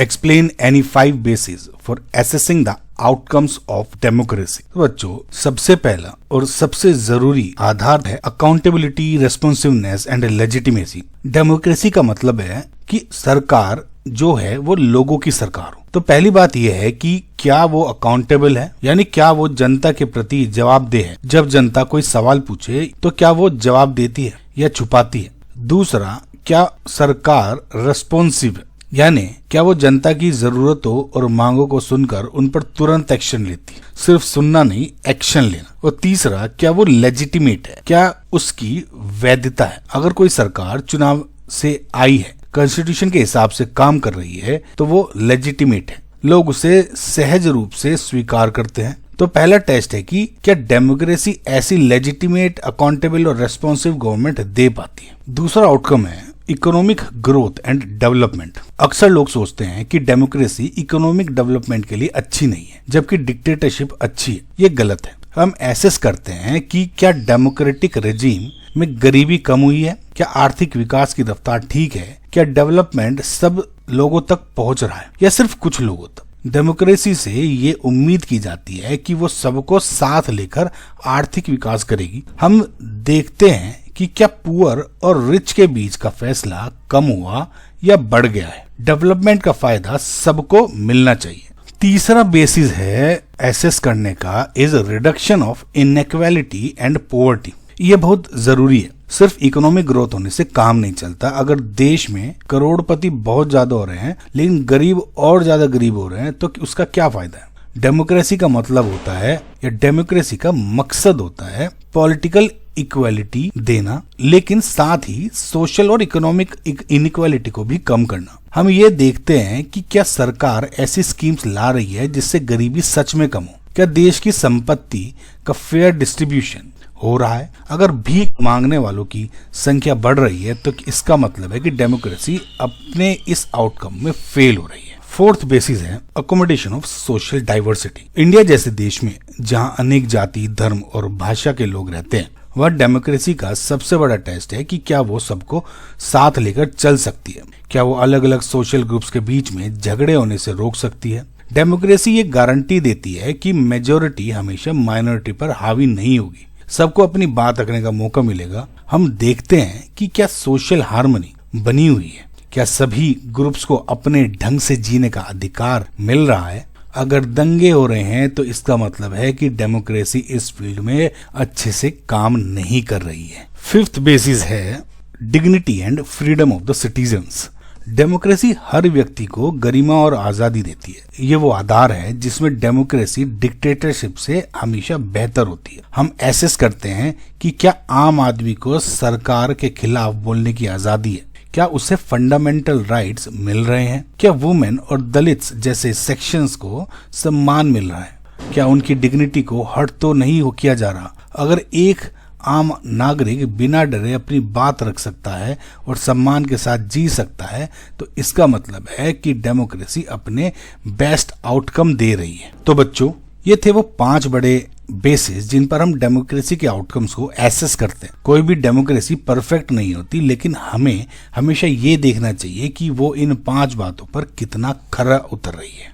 Explain any 5 basis for assessing the outcomes of democracy. तो बच्चों, सबसे पहला और सबसे जरूरी आधार है accountability, responsiveness and legitimacy. Democracy का मतलब है कि सरकार जो है वो लोगों की सरकार हो। तो पहली बात यह है कि क्या वो अकाउंटेबल है, यानी क्या वो जनता के प्रति जवाबदेह है। जब जनता कोई सवाल पूछे तो क्या वो जवाब देती है या छुपाती है। दूसरा, क्या सरकार रेस्पॉन्सिव है, यानी क्या वो जनता की जरूरतों और मांगों को सुनकर उन पर तुरंत एक्शन लेती है, सिर्फ सुनना नहीं, एक्शन लेना। और तीसरा, क्या वो लेजिटिमेट है, क्या उसकी वैधता है। अगर कोई सरकार चुनाव से आई है, कॉन्स्टिट्यूशन के हिसाब से काम कर रही है, तो वो लेजिटिमेट है, लोग उसे सहज रूप से स्वीकार करते हैं। तो पहला टेस्ट है कि क्या डेमोक्रेसी ऐसी लेजिटिमेट, अकाउंटेबल और रेस्पॉन्सिव गवर्नमेंट दे पाती है। दूसरा आउटकम है इकोनॉमिक ग्रोथ एंड डेवलपमेंट। अक्सर लोग सोचते हैं कि डेमोक्रेसी इकोनॉमिक डेवलपमेंट के लिए अच्छी नहीं है, जबकि डिक्टेटरशिप अच्छी है। ये गलत है। हम एसेस करते हैं कि क्या डेमोक्रेटिक रेजिम में गरीबी कम हुई है, क्या आर्थिक विकास की रफ्तार ठीक है, क्या डेवलपमेंट सब लोगों तक पहुंच रहा है या सिर्फ कुछ लोगों तक। डेमोक्रेसी से ये उम्मीद की जाती है कि वो सबको साथ लेकर आर्थिक विकास करेगी। हम देखते हैं कि क्या पुअर और रिच के बीच का फैसला कम हुआ या बढ़ गया है। डेवलपमेंट का फायदा सबको मिलना चाहिए। तीसरा बेसिस है एसेस करने का is reduction of inequality and poverty. ये बहुत जरूरी है। सिर्फ इकोनॉमिक ग्रोथ होने से काम नहीं चलता। अगर देश में करोड़पति बहुत ज्यादा हो रहे हैं लेकिन गरीब और ज्यादा गरीब हो रहे हैं तो उसका क्या फायदा है। डेमोक्रेसी का मतलब होता है या डेमोक्रेसी का मकसद होता है पॉलिटिकल इक्वालिटी देना, लेकिन साथ ही सोशल और इकोनॉमिक इनइक्वालिटी को भी कम करना। हम ये देखते हैं कि क्या सरकार ऐसी स्कीम्स ला रही है जिससे गरीबी सच में कम हो। क्या देश की संपत्ति का फेयर डिस्ट्रीब्यूशन हो रहा है। अगर भीख मांगने वालों की संख्या बढ़ रही है तो इसका मतलब है कि डेमोक्रेसी अपने इस आउटकम में फेल हो रही है। फोर्थ बेसिस है accommodation of social diversity. India जैसे देश में जहां अनेक जाति, धर्म और भाषा के लोग रहते हैं, वह डेमोक्रेसी का सबसे बड़ा टेस्ट है कि क्या वो सबको साथ लेकर चल सकती है। क्या वो अलग अलग सोशल ग्रुप्स के बीच में झगड़े होने से रोक सकती है। डेमोक्रेसी ये गारंटी देती है कि मेजोरिटी हमेशा माइनॉरिटी पर हावी नहीं होगी, सबको अपनी बात रखने का मौका मिलेगा। हम देखते हैं कि क्या सोशल हार्मनी बनी हुई है, क्या सभी ग्रुप्स को अपने ढंग से जीने का अधिकार मिल रहा है। अगर दंगे हो रहे हैं तो इसका मतलब है कि डेमोक्रेसी इस फील्ड में अच्छे से काम नहीं कर रही है। फिफ्थ बेसिस है dignity and freedom of the citizens. Democracy हर व्यक्ति को गरिमा और आजादी देती है। ये वो आधार है जिसमें डेमोक्रेसी डिक्टेटरशिप से हमेशा बेहतर होती है। हम एसेस करते हैं कि क्या आम आदमी को सरकार के खिलाफ बोलने की आजादी है, क्या उसे फंडामेंटल राइट्स मिल रहे हैं, क्या वुमेन और दलित्स जैसे सेक्शंस को सम्मान मिल रहा है, क्या उनकी डिग्निटी को हर्ट तो नहीं हो किया जा रहा। अगर एक आम नागरिक बिना डरे अपनी बात रख सकता है और सम्मान के साथ जी सकता है तो इसका मतलब है कि डेमोक्रेसी अपने बेस्ट आउटकम दे रही है। तो बच्चों, ये थे वो 5 बड़े बेसिस जिन पर हम डेमोक्रेसी के आउटकम्स को एसेस करते हैं। कोई भी डेमोक्रेसी परफेक्ट नहीं होती, लेकिन हमें हमेशा ये देखना चाहिए कि वो इन 5 बातों पर कितना खरा उतर रही है।